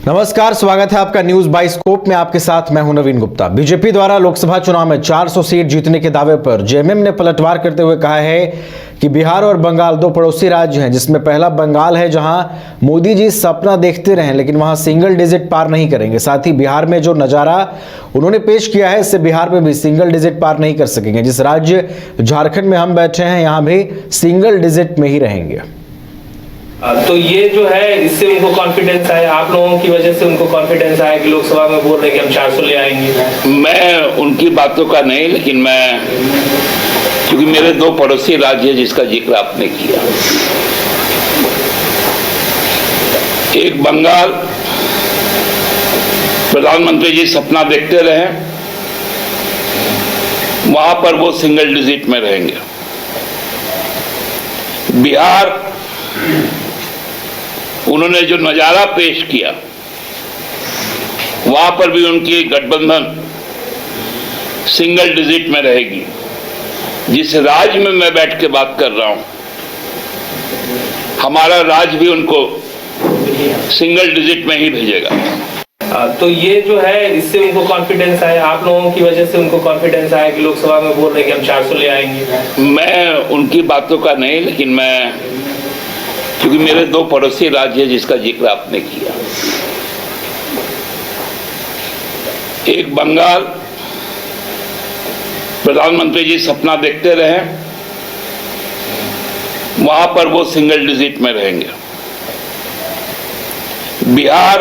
नमस्कार, स्वागत है आपका न्यूज बाइस्कोप में। आपके साथ मैं हूं नवीन गुप्ता। बीजेपी द्वारा लोकसभा चुनाव में 400 सीट जीतने के दावे पर जेएमएम ने पलटवार करते हुए कहा है कि बिहार और बंगाल दो पड़ोसी राज्य हैं, जिसमें पहला बंगाल है जहां मोदी जी सपना देखते रहे लेकिन वहां सिंगल डिजिट पार नहीं करेंगे। साथ ही बिहार में जो नजारा उन्होंने पेश किया है, इससे बिहार में भी सिंगल डिजिट पार नहीं कर सकेंगे। जिस राज्य झारखंड में हम बैठे हैं, यहां भी सिंगल डिजिट में ही रहेंगे। तो ये जो है, इससे उनको कॉन्फिडेंस आया, आप लोगों की वजह से उनको कॉन्फिडेंस आया कि लोकसभा में बोल रहे कि हम 400 ले आएंगे। मैं उनकी बातों का नहीं, लेकिन मैं, क्योंकि मेरे दो पड़ोसी राज्य है जिसका जिक्र आपने किया, एक बंगाल, प्रधानमंत्री जी सपना देखते रहे, वहां पर वो सिंगल डिजिट में रहेंगे। बिहार, उन्होंने जो नजारा पेश किया, वहां पर भी उनकी गठबंधन सिंगल डिजिट में रहेगी। जिस राज्य में मैं बैठ के बात कर रहा हूं, हमारा राज्य भी उनको सिंगल डिजिट में ही भेजेगा। तो ये जो है, इससे उनको कॉन्फिडेंस आया, आप लोगों की वजह से उनको कॉन्फिडेंस आया कि लोकसभा में बोल रहे कि हम 400 ले आएंगे। मैं उनकी बातों का नहीं, लेकिन मैं, क्योंकि मेरे दो पड़ोसी राज्य है जिसका जिक्र आपने किया, एक बंगाल, प्रधानमंत्री जी सपना देखते रहे, वहां पर वो सिंगल डिजिट में रहेंगे। बिहार,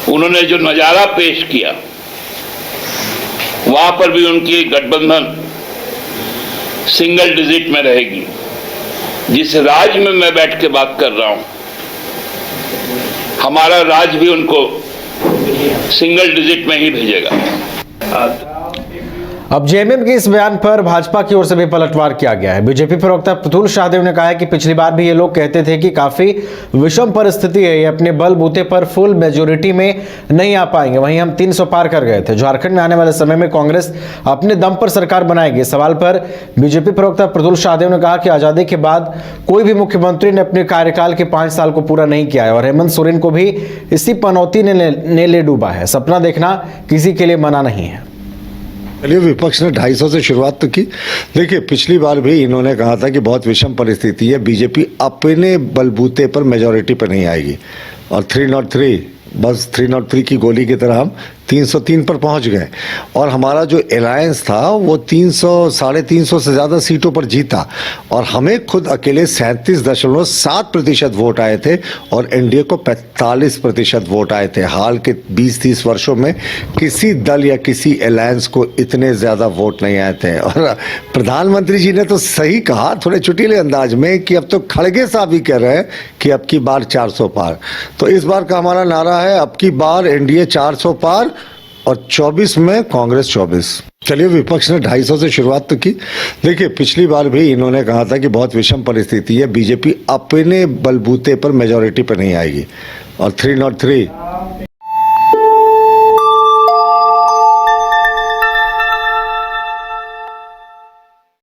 उन्होंने जो नजारा पेश किया, वहां पर भी उनकी गठबंधन सिंगल डिजिट में रहेगी। जिस राज्य में मैं बैठ के बात कर रहा हूं, हमारा राज्य भी उनको सिंगल डिजिट में ही भेजेगा। अब जेएमएम के इस बयान पर भाजपा की ओर से भी पलटवार किया गया है। बीजेपी प्रवक्ता प्रतुल शाहदेव ने कहा है कि पिछली बार भी ये लोग कहते थे कि काफी विषम परिस्थिति है, ये अपने बलबूते पर फुल मेजोरिटी में नहीं आ पाएंगे। वहीं हम 300 पार कर गए थे। झारखंड में आने वाले समय में कांग्रेस अपने दम पर सरकार बनाएगी। सवाल पर बीजेपी प्रवक्ता प्रतुल शाहदेव ने कहा कि आजादी के बाद कोई भी मुख्यमंत्री ने अपने कार्यकाल के 5 साल को पूरा नहीं किया है और हेमंत सोरेन को भी इसी पनौती ने ले डूबा है। सपना देखना किसी के लिए मना नहीं है। चलिए, विपक्ष ने 250 से शुरुआत तो की। देखिए, पिछली बार भी इन्होंने कहा था कि बहुत विषम परिस्थिति है, बीजेपी अपने बलबूते पर मेजॉरिटी पर नहीं आएगी, और 303 बस 303 की गोली की तरह हम 303 पर पहुंच गए। और हमारा जो अलायंस था वो 300-350 से ज़्यादा सीटों पर जीता, और हमें खुद अकेले 37.7% वोट आए थे और एनडीए को 45% वोट आए थे। हाल के 20-30 वर्षों में किसी दल या किसी अलायंस को इतने ज़्यादा वोट नहीं आए थे। और प्रधानमंत्री जी ने तो सही कहा, थोड़े चुटीले अंदाज में, कि अब तो खड़गे साहब भी कह रहे हैं कि अब की बार 400 पार। तो इस बार का हमारा नारा है, अब की बार एनडीए 400 पार और 24 में कांग्रेस 24। चलिए, विपक्ष ने 250 से शुरुआत तो की। देखिए, पिछली बार भी इन्होंने कहा था कि बहुत विषम परिस्थिति है, बीजेपी अपने बलबूते पर मेजॉरिटी पर नहीं आएगी, और 303